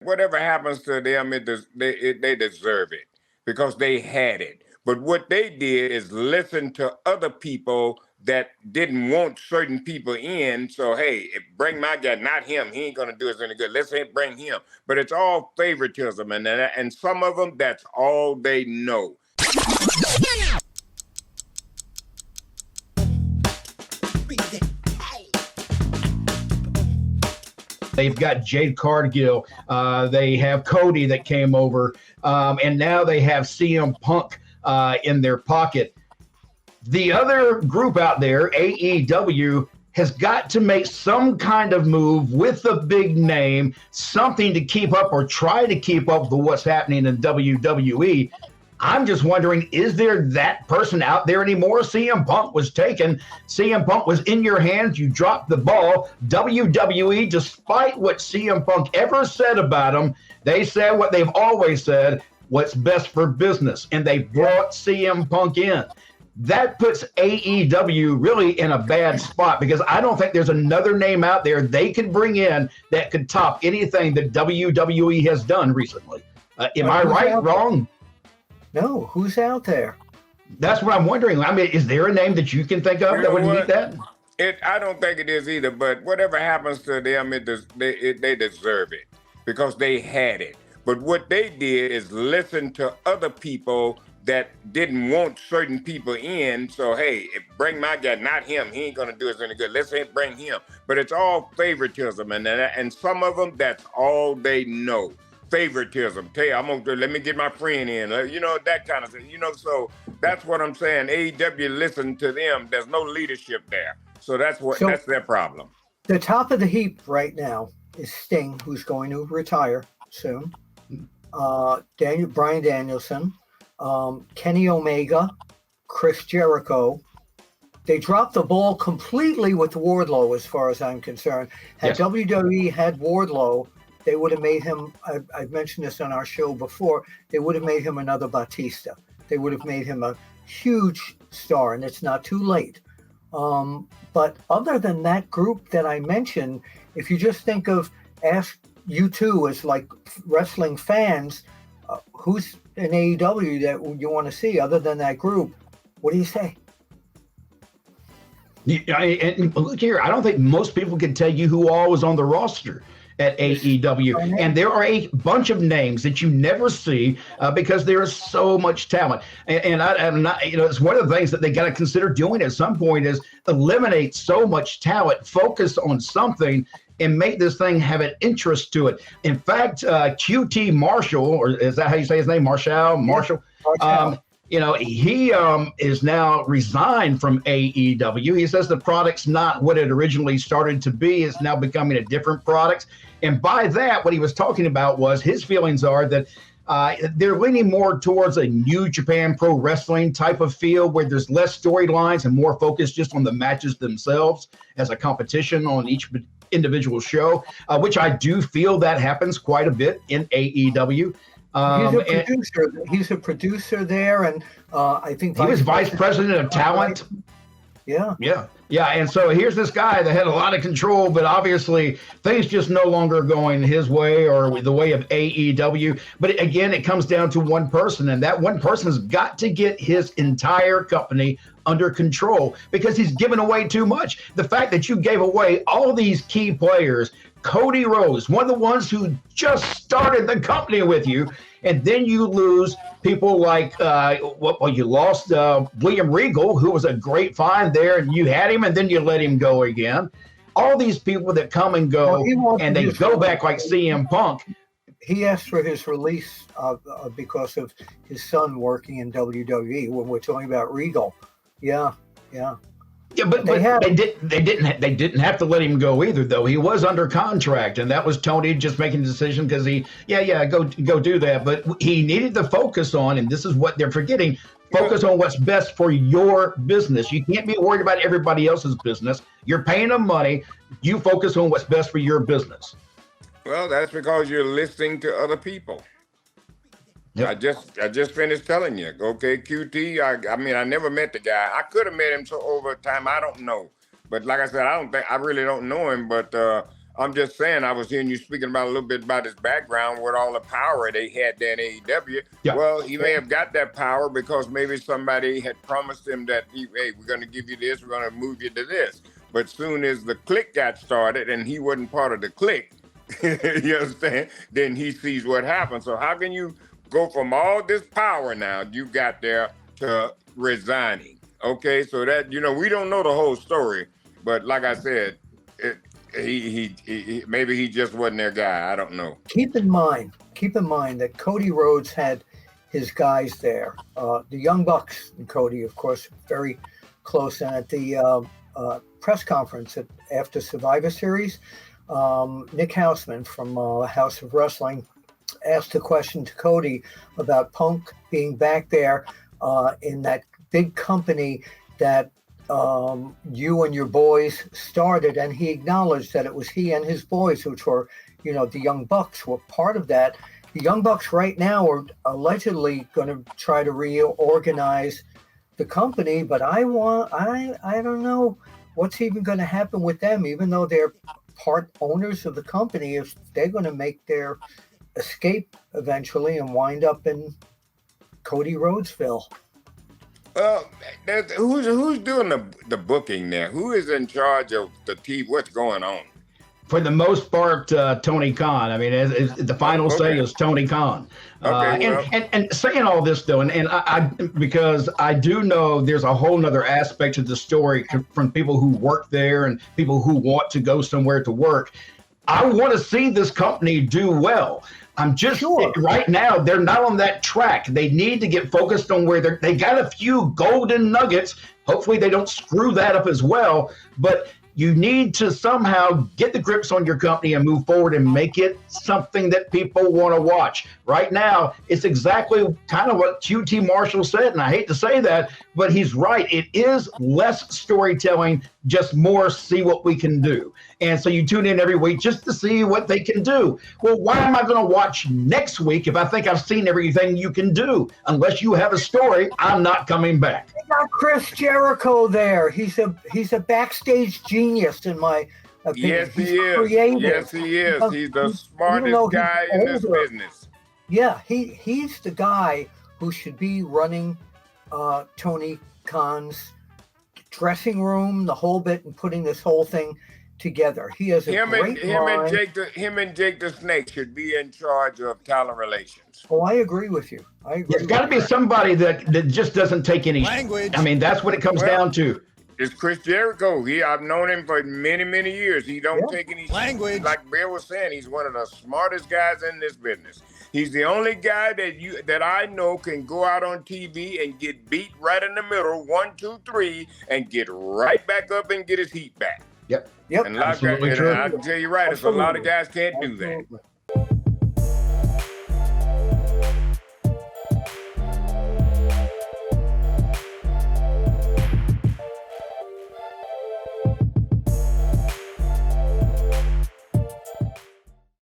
Whatever happens to them, they deserve it because they had it. But what they did is listen to other people that didn't want certain people in. So, hey, bring my guy, not him. He ain't going to do us any good. Let's bring him. But it's all favoritism. And some of them, that's all they know. They've got Jade Cargill. They have Cody that came over. And now they have CM Punk in their pocket. The other group out there, AEW, has got to make some kind of move with a big name, something to keep up or try to keep up with what's happening in WWE. I'm just wondering, is there that person out there anymore? CM Punk was taken. CM Punk was in your hands. You dropped the ball. WWE, despite what CM Punk ever said about him, they said what they've always said, what's best for business. And they brought CM Punk in. That puts AEW really in a bad spot because I don't think there's another name out there they could bring in that could top anything that WWE has done recently. Am I right, wrong? No, who's out there? That's what I'm wondering. I mean, is there a name that you can think of that would meet that? I don't think it is either, but whatever happens to them, they deserve it because they had it. But what they did is listen to other people that didn't want certain people in. So, hey, bring my guy, not him. He ain't going to do us any good. Let's bring him. But it's all favoritism. And some of them, that's all they know. Favoritism. Let me get my friend in. That kind of thing. So that's what I'm saying. AEW, listen to them. There's no leadership there. So that's their problem. The top of the heap right now is Sting, who's going to retire soon. Bryan Danielson, Kenny Omega, Chris Jericho. They dropped the ball completely with Wardlow, as far as I'm concerned. Had WWE had Wardlow, they would have made him, I've mentioned this on our show before, they would have made him another Batista. They would have made him a huge star, and it's not too late. But other than that group that I mentioned, if you just think of, ask you two as like wrestling fans, who's in AEW that you want to see other than that group? What do you say? And look here, I don't think most people can tell you who all was on the roster at AEW. And there are a bunch of names that you never see because there is so much talent. And I'm not, it's one of the things that they got to consider doing at some point is eliminate so much talent, focus on something, and make this thing have an interest to it. In fact, QT Marshall, or is that how you say his name? Marshall? He is now resigned from AEW. He says the product's not what it originally started to be. It's now becoming a different product. And by that, what he was talking about was his feelings are that they're leaning more towards a New Japan Pro Wrestling type of feel where there's less storylines and more focus just on the matches themselves as a competition on each individual show, which I do feel that happens quite a bit in AEW. He's a producer there, and I think he was vice president of talent. Yeah. And so here's this guy that had a lot of control, but obviously things just no longer going his way or the way of AEW. But again, it comes down to one person, and that one person's got to get his entire company under control because he's given away too much. The fact that you gave away all these key players, Cody Rhodes, one of the ones who just started the company with you, and then you lose people like, you lost William Regal, who was a great find there, and you had him, and then you let him go again. All these people that come and go, and they go back like CM Punk. He asked for his release because of his son working in WWE when we're talking about Regal. Yeah, but they didn't have to let him go either, though. He was under contract, and that was Tony just making the decision because go do that. But he needed to focus on, and this is what they're forgetting, focus on what's best for your business. You can't be worried about everybody else's business. You're paying them money. You focus on what's best for your business. Well, that's because you're listening to other people. Yep. I just finished telling you. Okay, QT. I never met the guy. I could have met him over time. I don't know. But like I said, I really don't know him. But I'm just saying, I was hearing you speaking about a little bit about his background with all the power they had there in AEW. Yeah. Well, he may have got that power because maybe somebody had promised him that, hey, we're going to give you this, we're going to move you to this. But soon as the clique got started and he wasn't part of the clique, you understand? Then he sees what happened. So how can you go from all this power now you got there to resigning? Okay, so that, we don't know the whole story, but like I said, he maybe he just wasn't their guy. I don't know. Keep in mind that Cody Rhodes had his guys there. The Young Bucks and Cody, of course, very close. And at the press conference after Survivor Series, Nick Houseman from House of Wrestling asked a question to Cody about Punk being back there in that big company that you and your boys started, and he acknowledged that it was he and his boys, which were, the Young Bucks, were part of that. The Young Bucks right now are allegedly going to try to reorganize the company, but I don't know what's even going to happen with them, even though they're part owners of the company, if they're going to make their escape eventually and wind up in Cody Rhodesville. Who's doing the booking there? Who is in charge of the TV? What's going on? For the most part, Tony Khan. I mean, the final say is Tony Khan. And saying all this though, and I because I do know there's a whole nother aspect to the story from people who work there and people who want to go somewhere to work. I want to see this company do well. I'm just right now, they're not on that track. They need to get focused on where they got a few golden nuggets. Hopefully they don't screw that up as well. But you need to somehow get the grips on your company and move forward and make it something that people want to watch. Right now, it's exactly kind of what QT Marshall said, and I hate to say that, but he's right. It is less storytelling, just more see what we can do. And so you tune in every week just to see what they can do. Well, why am I going to watch next week if I think I've seen everything you can do? Unless you have a story, I'm not coming back. They got Chris Jericho there. He's a backstage genius in my opinion. Yes, he is. Creative. Yes, he is. He's the smartest guy in this business. Yeah, he's the guy who should be running Tony Khan's dressing room, the whole bit, and putting this whole thing together. He has him and Jake the Snake should be in charge of talent relations. Oh, I agree with you. There's got to be somebody that just doesn't take any language. I mean, that's what it comes down to. It's Chris Jericho. I've known him for many, many years. He don't take any language. Like Bill was saying, he's one of the smartest guys in this business. He's the only guy that I know can go out on TV and get beat right in the middle, 1, 2, 3, and get right back up and get his heat back. Yep. And absolutely true. I can tell you right, a lot of guys can't do that.